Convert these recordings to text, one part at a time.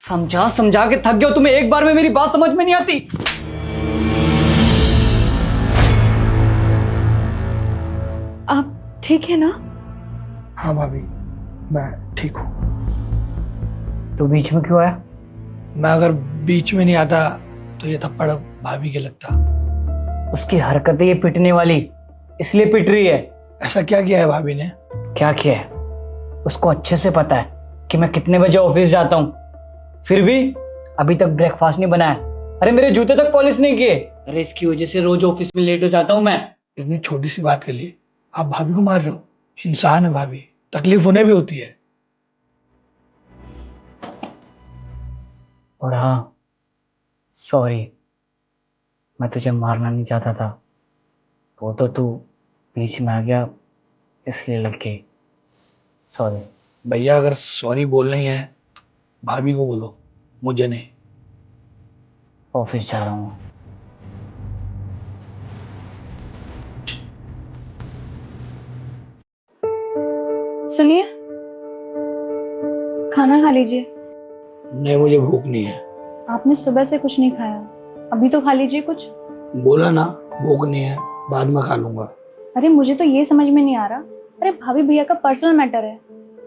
समझा समझा के थक गया, तुम्हें एक बार में मेरी बात समझ में नहीं आती। आप ठीक है ना? हाँ भाभी, मैं ठीक हूँ। तो बीच में क्यों आया? मैं अगर बीच में नहीं आता तो ये थप्पड़ भाभी के लगता। उसकी हरकतें ये पिटने वाली, इसलिए पिट रही है। ऐसा क्या किया है भाभी ने? क्या किया है? उसको अच्छे से पता है कि मैं कितने बजे ऑफिस जाता हूँ, फिर भी अभी तक ब्रेकफास्ट नहीं बनाया। अरे मेरे जूते तक पॉलिश नहीं किए। अरे इसकी वजह से रोज ऑफिस में लेट हो जाता हूँ मैं। इतनी छोटी सी बात के लिए आप भाभी को मार रहे हो? इंसान है भाभी, तकलीफ उन्हें भी होती है। और हाँ, सॉरी, मैं तुझे मारना नहीं चाहता था, वो तो तू बीच में आ गया इसलिए लग गई। सॉरी। भैया अगर सॉरी बोलना ही है भाभी को बोलो, मुझे नहीं। ऑफिस जा रहा हूँ। सुनिए, खाना खा लीजिए। नहीं, मुझे भूख नहीं है। आपने सुबह से कुछ नहीं खाया, अभी तो खा लीजिए कुछ। बोला ना भूख नहीं है, बाद में खा लूंगा। अरे मुझे तो ये समझ में नहीं आ रहा, अरे भाभी भैया का पर्सनल मैटर है,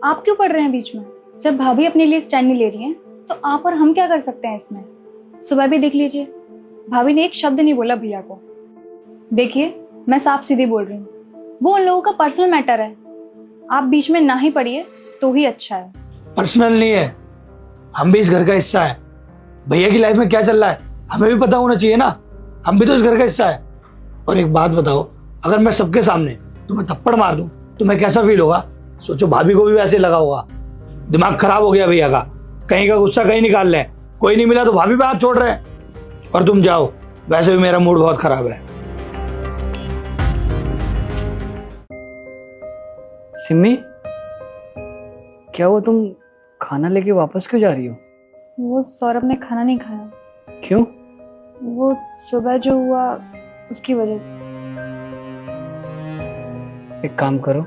आप क्यों पढ़ रहे हैं बीच में? जब भाभी अपने लिए स्टैंड नहीं ले रही हैं तो आप और हम क्या कर सकते हैं इसमें? सुबह भी देख लीजिए, भाभी ने एक शब्द नहीं बोला भैया को। देखिए, मैं साफ सीधी बोल रही हूँ, वो उन लोगों का पर्सनल मैटर है, आप बीच में ना ही पढ़िए तो ही अच्छा है। पर्सनल नहीं है, हम भी इस घर का हिस्सा है। भैया की लाइफ में क्या चल रहा है हमें भी पता होना चाहिए ना, हम भी तो इस घर का हिस्सा है। और एक बात बताओ, अगर मैं सबके सामने तुम्हें थप्पड़ मार दूं तुम्हें कैसा फील होगा? सोचो भाभी को भी वैसे लगा होगा। दिमाग खराब हो गया भैया का, कहीं का गुस्सा कहीं निकाल लें, कोई नहीं मिला तो भाभी पे हाथ छोड़ रहे हैं। और तुम जाओ, वैसे भी मेरा मूड बहुत खराब है। सिम्मी, क्या हुआ, तुम खाना लेके वापस क्यों जा रही हो? वो सौरभ ने खाना नहीं खाया, क्यों? वो सुबह जो हुआ उसकी वजह से। एक काम करो,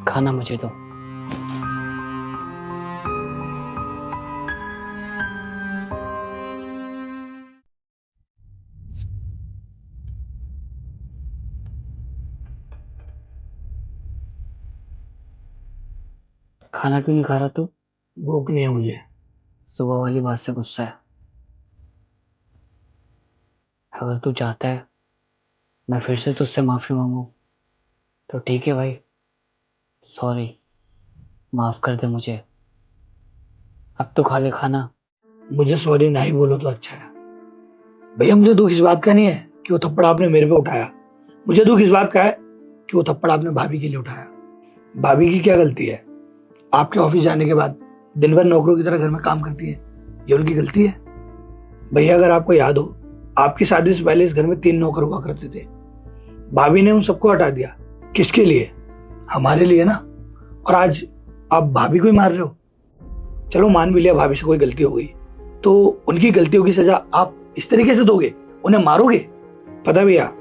खाना मुझे दो। खाना क्यों नहीं खा रहा तू? भूख नहीं है मुझे। सुबह वाली बात से गुस्सा है? अगर तू चाहता है मैं फिर से तुझसे माफी मांगू तो ठीक है भाई, सॉरी, माफ कर दे मुझे। अब तो खा ले खाना। मुझे सॉरी नहीं बोलो तो अच्छा है। भैया मुझे दुख इस बात का नहीं है कि वो थप्पड़ आपने मेरे पे उठाया, मुझे दुख इस बात का है कि वो थप्पड़ आपने भाभी के लिए उठाया। भाभी की क्या गलती है? आपके ऑफिस जाने के बाद दिन भर नौकरों की तरह घर में काम करती है, ये उनकी गलती है? भैया अगर आपको याद हो, आपकी शादी से पहले इस घर में 3 नौकर हुआ करते थे। भाभी ने उन सबको हटा दिया, किसके लिए? हमारे लिए ना। और आज आप भाभी को ही मार रहे हो। चलो मान भी लिया भाभी से कोई गलती हो गई, तो उनकी गलतियों की सजा आप इस तरीके से दोगे, उन्हें मारोगे? पता भैया,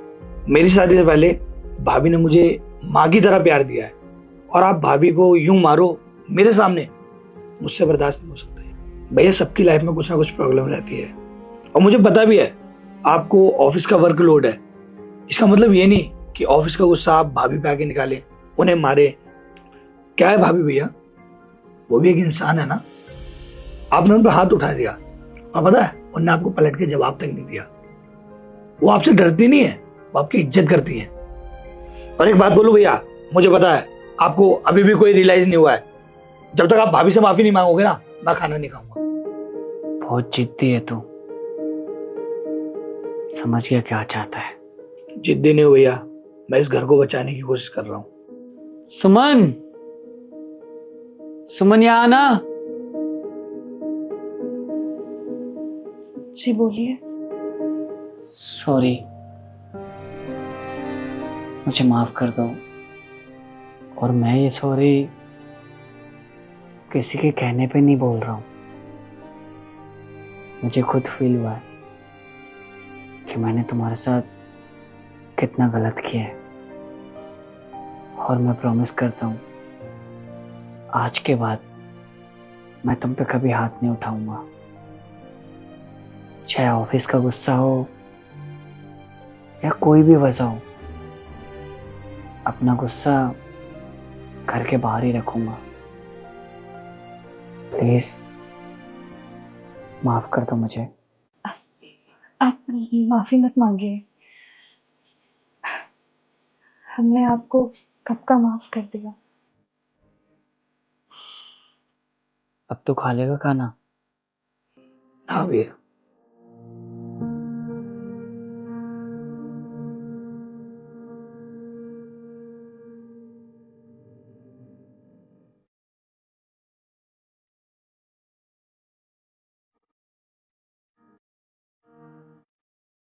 मेरी शादी से पहले भाभी ने मुझे माँ की तरह प्यार दिया है, और आप भाभी को यूं मारो मेरे सामने, मुझसे बर्दाश्त नहीं हो सकता। भैया सबकी लाइफ में कुछ ना कुछ प्रॉब्लम रहती है, और मुझे पता भी है आपको ऑफिस का वर्कलोड है। इसका मतलब ये नहीं कि ऑफिस का गुस्सा आप भाभी पे आके निकालें, उन्हें मारे। क्या है भाभी भैया, वो भी एक इंसान है ना। आपने उन पर हाथ उठा दिया, और पता है उन्होंने आपको पलट के जवाब तक नहीं दिया। वो आपसे डरती नहीं है, वो आपकी इज्जत करती है। और एक बात बोलूं भैया, मुझे पता है आपको अभी भी कोई रियलाइज नहीं हुआ है। जब तक आप भाभी से माफी नहीं मांगोगे ना, मैं खाना नहीं खाऊंगा। बहुत जिद्दी है तू, समझ गया क्या चाहता है? जिद्दी नहीं हो भैया, मैं इस घर को बचाने की कोशिश कर रहा हूँ। सुमन, सुमन यहाँ आना। जी बोलिए। सॉरी, मुझे माफ कर दो। और मैं ये सॉरी किसी के कहने पे नहीं बोल रहा हूँ, मुझे खुद फील हुआ है कि मैंने तुम्हारे साथ कितना गलत किया है। और मैं प्रॉमिस करता हूँ आज के बाद मैं तुम पे कभी हाथ नहीं उठाऊंगा, चाहे ऑफिस का गुस्सा हो या कोई भी वजह हो। अपना गुस्सा घर के बाहर ही रखूंगा। प्लीज माफ कर दो मुझे। आप माफी मत मांगिए, हमने आपको कब का माफ कर दिया। अब तो खा लेगा खाना? हाँ भैया।